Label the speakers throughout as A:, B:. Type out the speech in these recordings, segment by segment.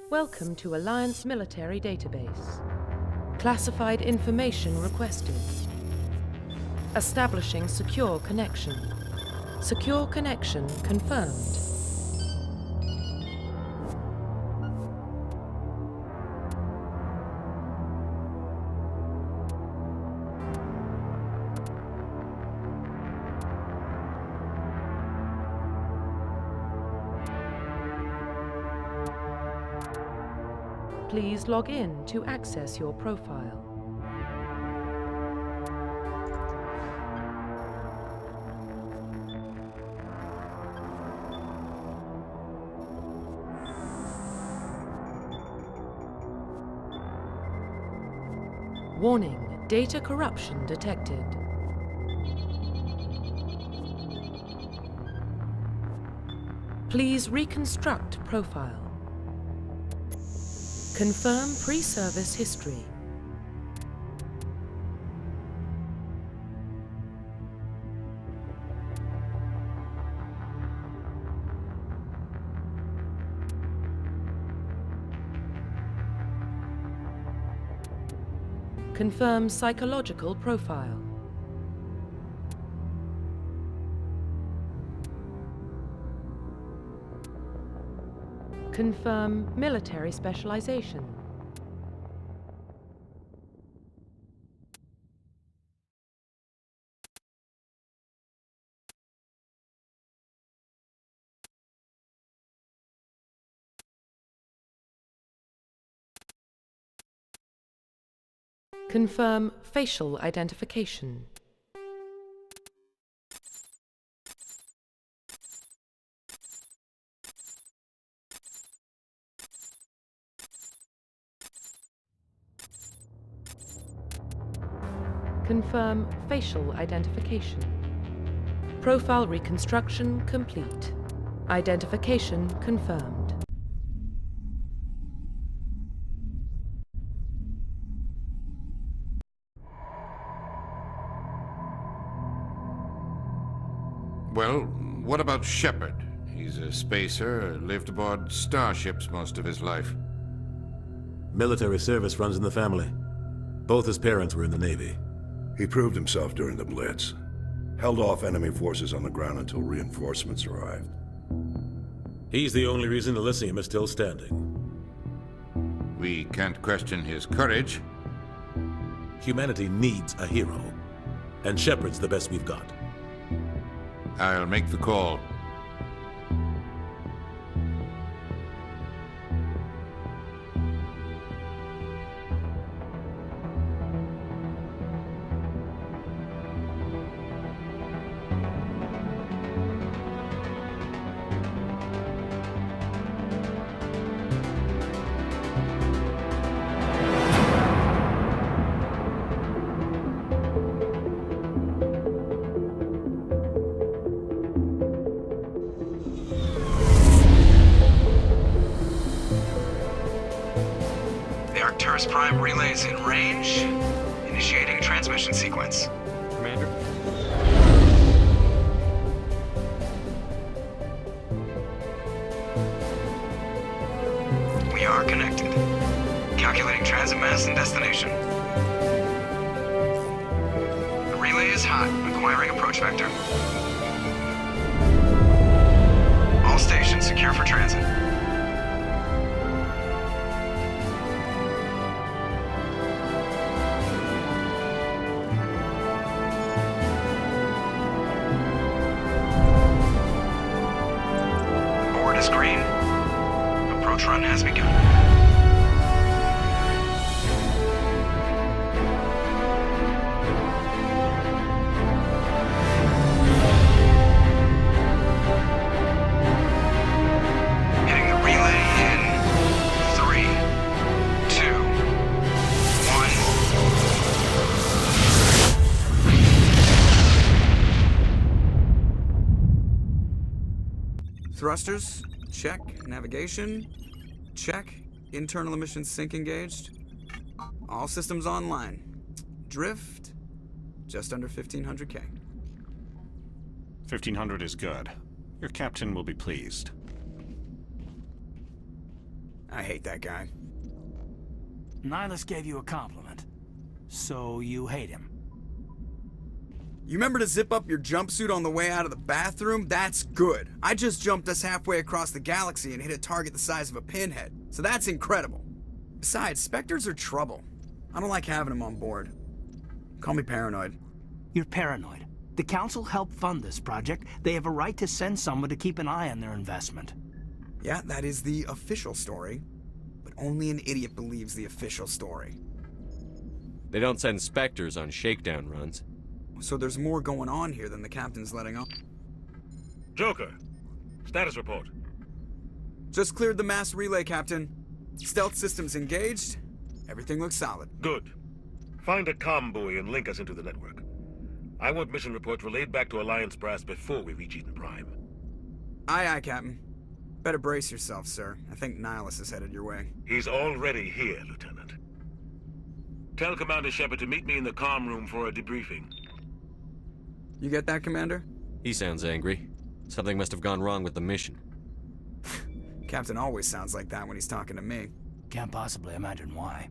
A: Welcome to Alliance Military Database. Classified information requested. Establishing secure connection. Secure connection confirmed. Please log in to access your profile. Warning, data corruption detected. Please reconstruct profile. Confirm pre-service history. Confirm psychological profile. Confirm military specialization. Confirm facial identification. Confirm facial identification. Profile reconstruction complete. Identification confirmed.
B: Well, what about Shepard? He's a spacer, lived aboard starships most of his life.
C: Military service runs in the family. Both his parents were in the Navy.
D: He proved himself during the Blitz. Held off enemy forces on the ground until reinforcements arrived.
C: He's the only reason Elysium is still standing.
B: We can't question his courage.
C: Humanity needs a hero. And Shepard's the best we've got.
B: I'll make the call.
E: Prime relays in range. Initiating transmission sequence.
F: Commander?
E: We are connected. Calculating transit mass and destination. The relay is hot, acquiring approach vector. All stations secure for transit. Green. Approach run has begun. Hitting the relay in 3, 2, 1.
F: Thrusters? Check. Navigation? Check. Internal emissions sync engaged. All systems online. Drift? Just under 1500K.
G: 1500 is good. Your captain will be pleased.
F: I hate that guy.
G: Nihilus gave you a compliment. So you hate him.
F: You remember to zip up your jumpsuit on the way out of the bathroom? That's good. I just jumped us halfway across the galaxy and hit a target the size of a pinhead. So that's incredible. Besides, Spectres are trouble. I don't like having them on board. Call me paranoid.
G: You're paranoid. The Council helped fund this project. They have a right to send someone to keep an eye on their investment.
F: Yeah, that is the official story. But only an idiot believes the official story.
H: They don't send Spectres on shakedown runs.
F: So there's more going on here than the captain's letting on.
I: Joker, status report.
F: Just cleared the mass relay, Captain. Stealth systems engaged. Everything looks solid.
I: Good. Find a comm buoy and link us into the network. I want mission reports relayed back to Alliance Brass before we reach Eden Prime.
F: Aye, aye, Captain. Better brace yourself, sir. I think Nihilus is headed your way.
I: He's already here, Lieutenant. Tell Commander Shepard to meet me in the comm room for a debriefing.
F: You get that, Commander?
H: He sounds angry. Something must have gone wrong with the mission.
F: Captain always sounds like that when he's talking to me.
G: Can't possibly imagine why.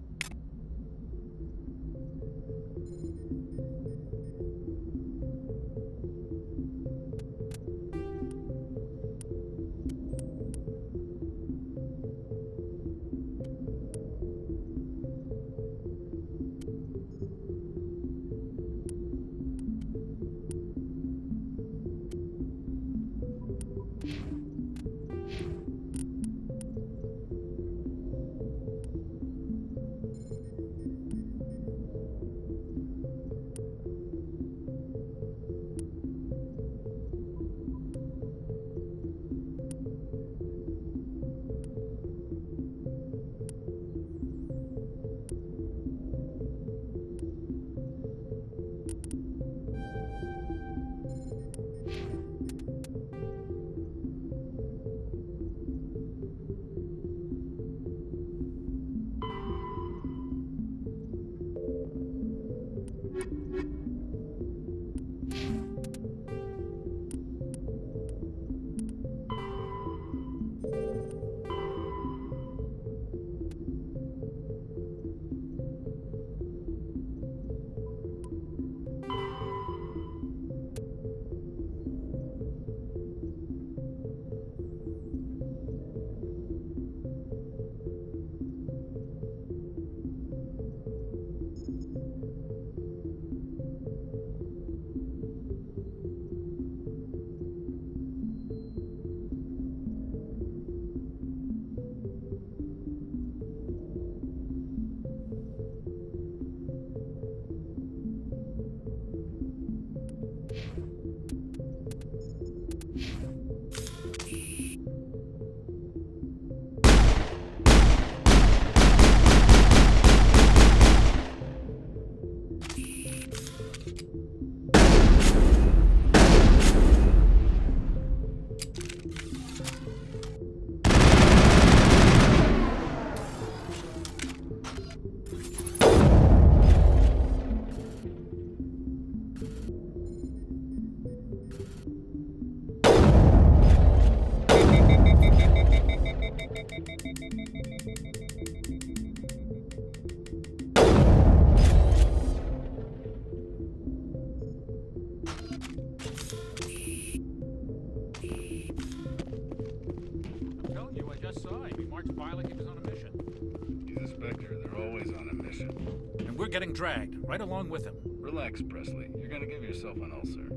J: We're getting dragged, right along with him.
K: Relax, Presley. You're gonna give yourself an ulcer.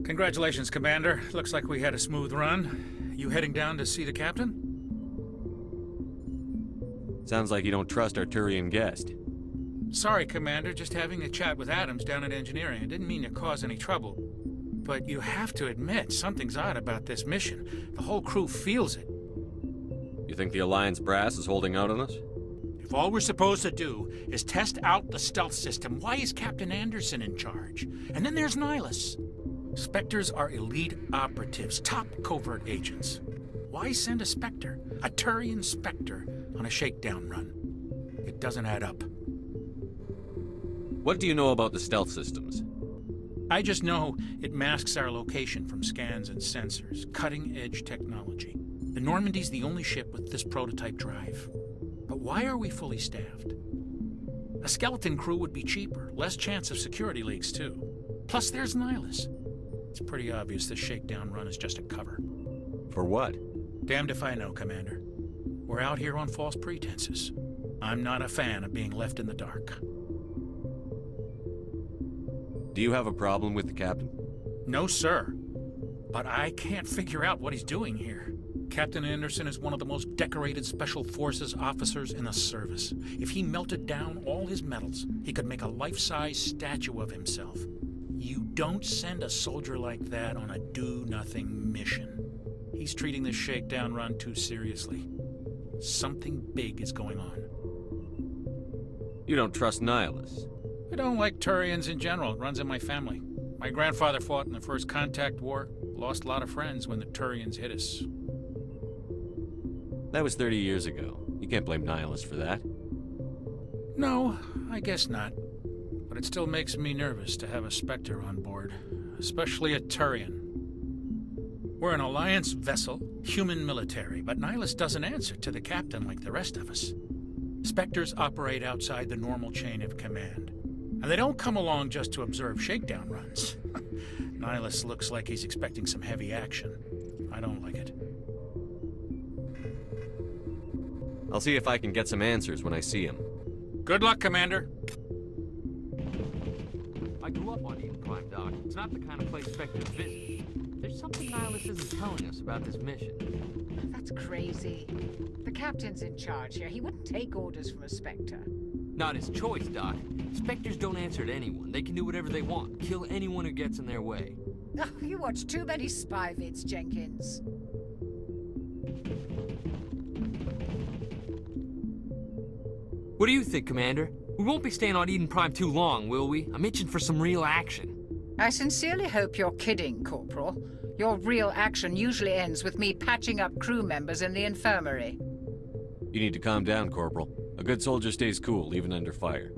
J: Congratulations, Commander. Looks like we had a smooth run. You heading down to see the captain?
H: Sounds like you don't trust our Turian guest.
J: Sorry, Commander. Just having a chat with Adams down at engineering. I didn't mean to cause any trouble. But you have to admit, something's odd about this mission. The whole crew feels it.
H: You think the Alliance brass is holding out on us?
J: If all we're supposed to do is test out the stealth system, why is Captain Anderson in charge? And then there's Nihilus. Spectres are elite operatives, top covert agents. Why send a Spectre, a Turian Spectre, on a shakedown run? It doesn't add up.
H: What do you know about the stealth systems?
J: I just know it masks our location from scans and sensors, cutting-edge technology. The Normandy's the only ship with this prototype drive. But why are we fully staffed? A skeleton crew would be cheaper, less chance of security leaks too. Plus there's Nihilus. It's pretty obvious this shakedown run is just a cover.
H: For what?
J: Damned if I know, Commander. We're out here on false pretenses. I'm not a fan of being left in the dark.
H: Do you have a problem with the captain?
J: No, sir. But I can't figure out what he's doing here. Captain Anderson is one of the most decorated Special Forces officers in the service. If he melted down all his medals, he could make a life-size statue of himself. You don't send a soldier like that on a do-nothing mission. He's treating this shakedown run too seriously. Something big is going on.
H: You don't trust Nihilus?
J: I don't like Turians in general. It runs in my family. My grandfather fought in the First Contact War. Lost a lot of friends when the Turians hit us.
H: That was 30 years ago. You can't blame Nihilus for that.
J: No, I guess not. But it still makes me nervous to have a Spectre on board. Especially a Turian. We're an Alliance vessel, human military, but Nihilus doesn't answer to the captain like the rest of us. Spectres operate outside the normal chain of command. And they don't come along just to observe shakedown runs. Nihilus looks like he's expecting some heavy action. I don't like it.
H: I'll see if I can get some answers when I see him.
J: Good luck, Commander.
L: I grew up on Eden Prime, Doc. It's not the kind of place Spectres visit. There's something Nihilus isn't telling us about this mission.
M: That's crazy. The captain's in charge here. He wouldn't take orders from a Spectre.
L: Not his choice, Doc. Spectres don't answer to anyone. They can do whatever they want. Kill anyone who gets in their way.
M: Oh, you watch too many spy vids, Jenkins.
L: What do you think, Commander? We won't be staying on Eden Prime too long, will we? I'm itching for some real action.
M: I sincerely hope you're kidding, Corporal. Your real action usually ends with me patching up crew members in the infirmary.
H: You need to calm down, Corporal. A good soldier stays cool, even under fire.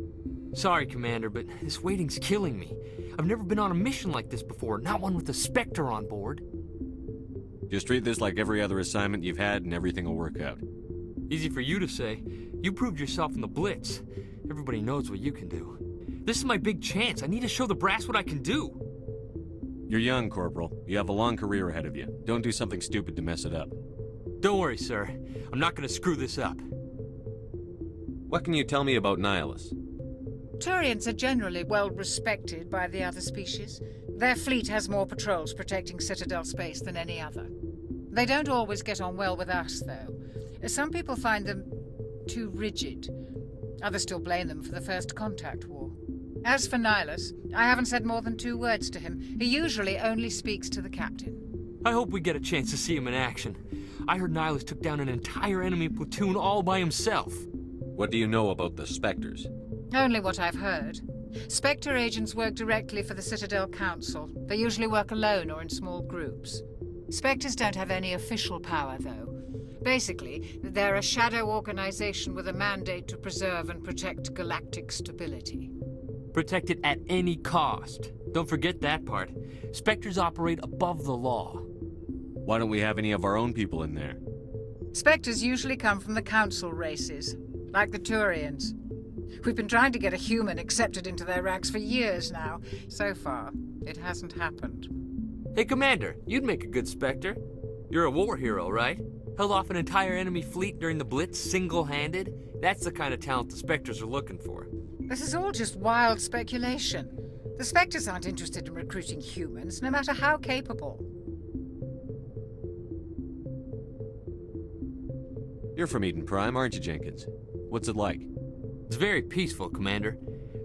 L: Sorry, Commander, but this waiting's killing me. I've never been on a mission like this before, not one with a Spectre on board.
H: Just treat this like every other assignment you've had and everything will work out.
L: Easy for you to say. You proved yourself in the Blitz. Everybody knows what you can do. This is my big chance. I need to show the brass what I can do.
H: You're young, Corporal. You have a long career ahead of you. Don't do something stupid to mess it up.
L: Don't worry, sir. I'm not gonna screw this up.
H: What can you tell me about Nihilus?
M: Turians are generally well respected by the other species. Their fleet has more patrols protecting Citadel space than any other. They don't always get on well with us, though. Some people find them too rigid. Others still blame them for the First Contact War. As for Nihilus, I haven't said more than 2 words to him. He usually only speaks to the captain.
L: I hope we get a chance to see him in action. I heard Nihilus took down an entire enemy platoon all by himself.
H: What do you know about the Spectres?
M: Only what I've heard. Spectre agents work directly for the Citadel Council. They usually work alone or in small groups. Spectres don't have any official power, though. Basically, they're a shadow organization with a mandate to preserve and protect galactic stability.
L: Protect it at any cost. Don't forget that part. Spectres operate above the law.
H: Why don't we have any of our own people in there?
M: Spectres usually come from the Council races, like the Turians. We've been trying to get a human accepted into their ranks for years now. So far, it hasn't happened.
L: Hey, Commander, you'd make a good Spectre. You're a war hero, right? Held off an entire enemy fleet during the Blitz single-handed? That's the kind of talent the Spectres are looking for.
M: This is all just wild speculation. The Spectres aren't interested in recruiting humans, no matter how capable.
H: You're from Eden Prime, aren't you, Jenkins? What's it like?
L: It's very peaceful, Commander.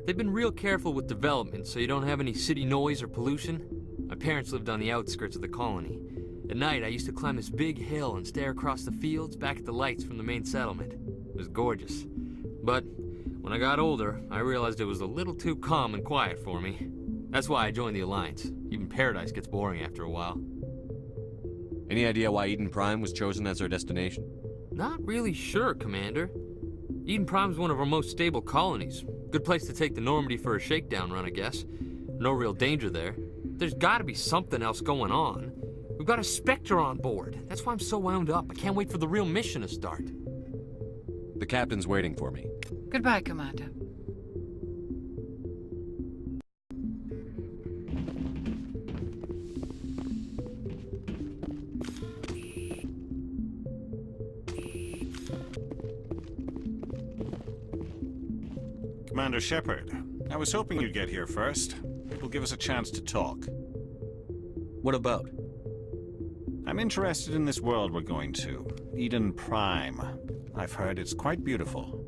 L: They've been real careful with development, so you don't have any city noise or pollution. My parents lived on the outskirts of the colony. At night, I used to climb this big hill and stare across the fields back at the lights from the main settlement. It was gorgeous. But when I got older, I realized it was a little too calm and quiet for me. That's why I joined the Alliance. Even Paradise gets boring after a while.
H: Any idea why Eden Prime was chosen as our destination?
L: Not really sure, Commander. Eden Prime's one of our most stable colonies. Good place to take the Normandy for a shakedown run, I guess. No real danger there. There's gotta be something else going on. We've got a Spectre on board. That's why I'm so wound up. I can't wait for the real mission to start.
H: The captain's waiting for me.
M: Goodbye, Commander.
N: Commander Shepard, I was hoping you'd get here first. It will give us a chance to talk.
H: What about?
N: I'm interested in this world we're going to, Eden Prime. I've heard it's quite beautiful.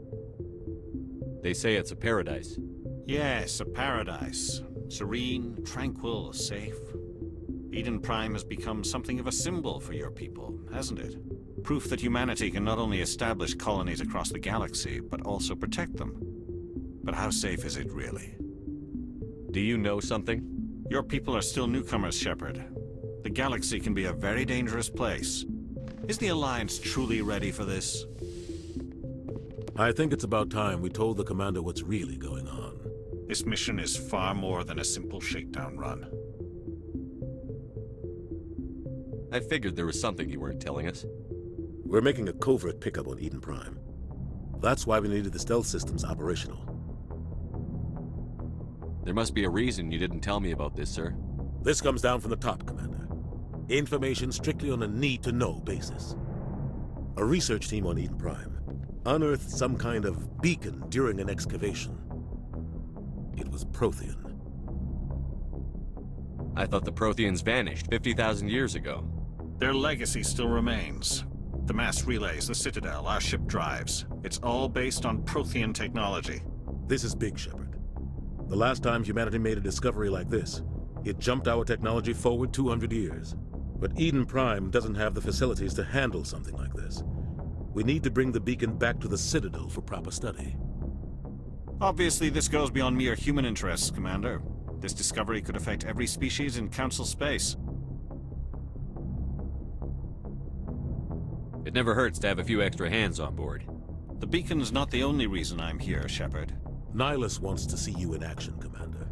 H: They say it's a paradise.
N: Yes, a paradise. Serene, tranquil, safe. Eden Prime has become something of a symbol for your people, hasn't it? Proof that humanity can not only establish colonies across the galaxy, but also protect them. But how safe is it really?
H: Do you know something?
N: Your people are still newcomers, Shepard. The galaxy can be a very dangerous place. Is the Alliance truly ready for this?
C: I think it's about time we told the Commander what's really going on.
N: This mission is far more than a simple shakedown run.
H: I figured there was something you weren't telling us.
C: We're making a covert pickup on Eden Prime. That's why we needed the stealth systems operational.
H: There must be a reason you didn't tell me about this, sir.
C: This comes down from the top, Commander. Information strictly on a need-to-know basis. A research team on Eden Prime unearthed some kind of beacon during an excavation. It was Prothean.
H: I thought the Protheans vanished 50,000 years ago.
N: Their legacy still remains. The mass relays, the Citadel, our ship drives. It's all based on Prothean technology.
C: This is big, Shepard. The last time humanity made a discovery like this, it jumped our technology forward 200 years. But Eden Prime doesn't have the facilities to handle something like this. We need to bring the beacon back to the Citadel for proper study.
N: Obviously, this goes beyond mere human interests, Commander. This discovery could affect every species in Council space.
H: It never hurts to have a few extra hands on board.
N: The beacon's not the only reason I'm here, Shepard.
C: Nihilus wants to see you in action, Commander.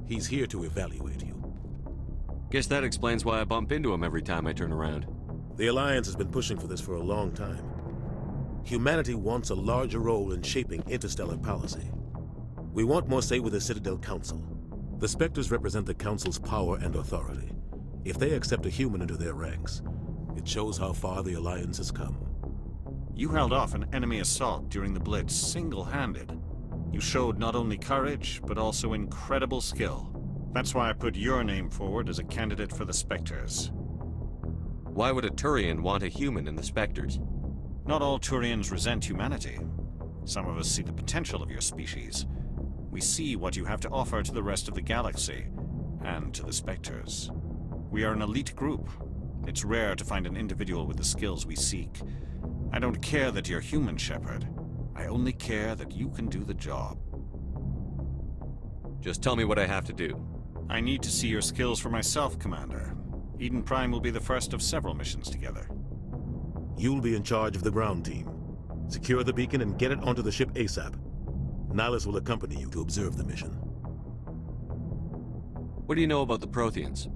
C: He's here to evaluate you.
H: Guess that explains why I bump into him every time I turn around.
C: The Alliance has been pushing for this for a long time. Humanity wants a larger role in shaping interstellar policy. We want more say with the Citadel Council. The Spectres represent the Council's power and authority. If they accept a human into their ranks, it shows how far the Alliance has come.
N: You held off an enemy assault during the Blitz single-handed. You showed not only courage, but also incredible skill. That's why I put your name forward as a candidate for the Spectres.
H: Why would a Turian want a human in the Spectres?
N: Not all Turians resent humanity. Some of us see the potential of your species. We see what you have to offer to the rest of the galaxy, and to the Spectres. We are an elite group. It's rare to find an individual with the skills we seek. I don't care that you're human, Shepard. I only care that you can do the job.
H: Just tell me what I have to do.
N: I need to see your skills for myself, Commander. Eden Prime will be the first of several missions together.
C: You'll be in charge of the ground team. Secure the beacon and get it onto the ship ASAP. Nihilus will accompany you to observe the mission.
H: What do you know about the Protheans?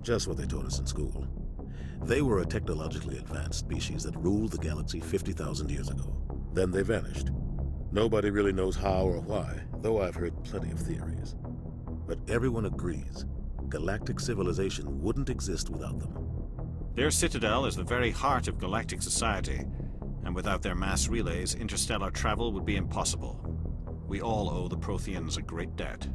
C: Just what they taught us in school. They were a technologically advanced species that ruled the galaxy 50,000 years ago. Then they vanished. Nobody really knows how or why, though I've heard plenty of theories. But everyone agrees, galactic civilization wouldn't exist without them.
N: Their citadel is the very heart of galactic society, and without their mass relays, interstellar travel would be impossible. We all owe the Protheans a great debt.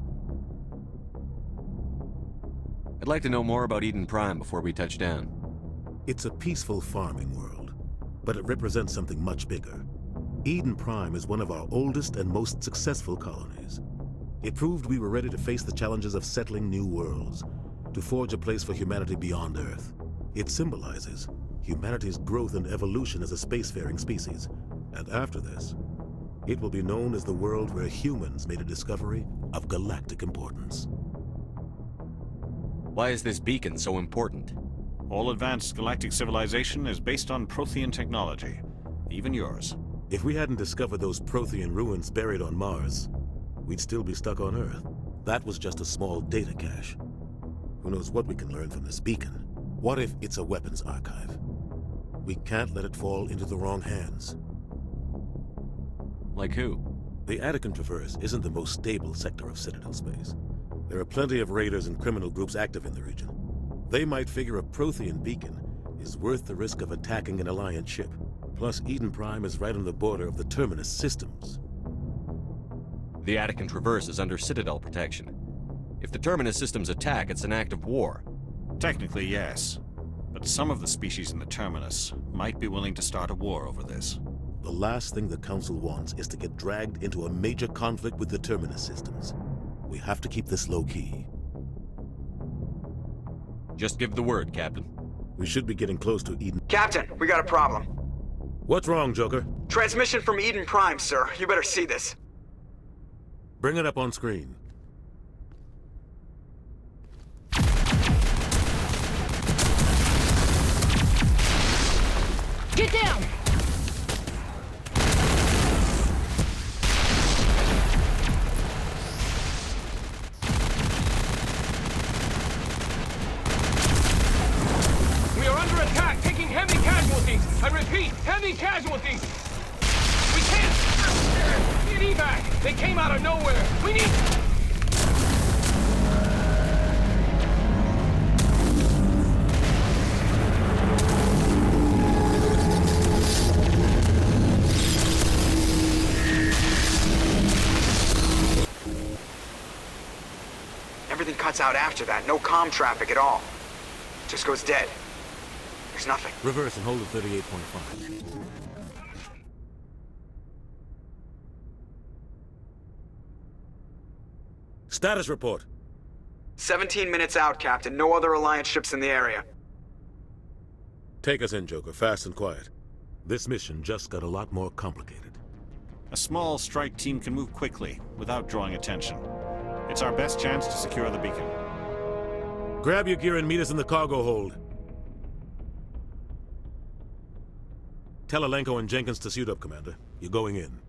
H: I'd like to know more about Eden Prime before we touch down.
C: It's a peaceful farming world, but it represents something much bigger. Eden Prime is one of our oldest and most successful colonies. It proved we were ready to face the challenges of settling new worlds, to forge a place for humanity beyond Earth. It symbolizes humanity's growth and evolution as a spacefaring species. And after this, it will be known as the world where humans made a discovery of galactic importance.
H: Why is this beacon so important?
N: All advanced galactic civilization is based on Prothean technology, even yours.
C: If we hadn't discovered those Prothean ruins buried on Mars, we'd still be stuck on Earth. That was just a small data cache. Who knows what we can learn from this beacon? What if it's a weapons archive? We can't let it fall into the wrong hands.
H: Like who?
C: The Attican Traverse isn't the most stable sector of Citadel space. There are plenty of raiders and criminal groups active in the region. They might figure a Prothean beacon is worth the risk of attacking an Alliance ship. Plus, Eden Prime is right on the border of the Terminus systems.
H: The Attican Traverse is under Citadel protection. If the Terminus systems attack, it's an act of war.
N: Technically, yes. But some of the species in the Terminus might be willing to start a war over this.
C: The last thing the Council wants is to get dragged into a major conflict with the Terminus systems. We have to keep this low-key.
H: Just give the word, Captain.
C: We should be getting close to Eden.
F: Captain, we got a problem.
C: What's wrong, Joker?
F: Transmission from Eden Prime, sir. You better see this.
C: Bring it up on screen.
O: Get down!
P: We are under attack, taking heavy casualties. I repeat, heavy casualties. We can't... Need evac. They came out of nowhere. We need...
F: Everything cuts out after that. No comm traffic at all. Just goes dead. There's nothing.
C: Reverse and hold at 38.5. Status report.
F: 17 minutes out, Captain. No other Alliance ships in the area.
C: Take us in, Joker. Fast and quiet. This mission just got a lot more complicated.
N: A small strike team can move quickly, without drawing attention. It's our best chance to secure the beacon.
C: Grab your gear and meet us in the cargo hold. Tell Alenko and Jenkins to suit up, Commander. You're going in.